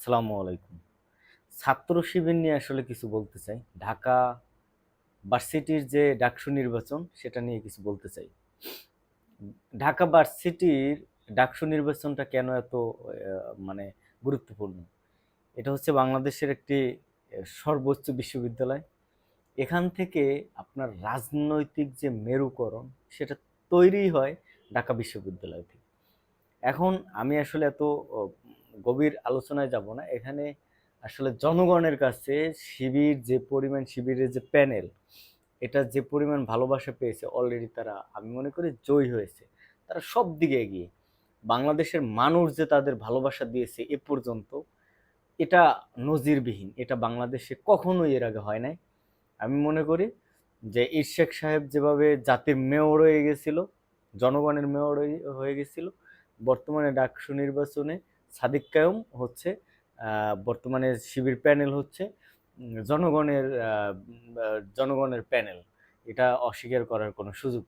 আসসালামু আলাইকুম। ছাত্র শিবির নিয়ে আসলে কিছু বলতে চাই। ঢাকা ভার্সিটির যে ডাকসু নির্বাচন সেটা নিয়ে কিছু বলতে চাই। ঢাকা ভার্সিটির ডাকসু নির্বাচনটা কেন এত মানে গুরুত্বপূর্ণ? এটা হচ্ছে বাংলাদেশের একটি সর্বোচ্চ বিশ্ববিদ্যালয়। এখান থেকে আপনার রাজনৈতিক যে মেরুকরণ সেটা তৈরি হয় ঢাকা বিশ্ববিদ্যালয় থেকে। এখন আমি আসলে এত ও, গভীর আলোচনায় যাব না। এখানে আসলে জনগণের কাছে শিবিরের যে প্যানেল, এটা যে পরিমাণ ভালোবাসা পেয়েছে অলরেডি, তারা আমি মনে করি জয়ী হয়েছে। তারা সব দিকে এগিয়ে। বাংলাদেশের মানুষ যে তাদের ভালোবাসা দিয়েছে এ পর্যন্ত, এটা নজিরবিহীন। এটা বাংলাদেশে কখনোই এর আগে হয় নাই। আমি মনে করি যে ইরশেক সাহেব যেভাবে জাতির মেয়র হয়ে গেছিল, জনগণের মেয়র হয়ে গেছিল, বর্তমানে ডাকসু নির্বাচনে সাদিক কায়ুম হচ্ছে বর্তমানে শিবির প্যানেল হচ্ছে জনগণের প্যানেল। এটা অস্বীকার করার কোনো সুযোগ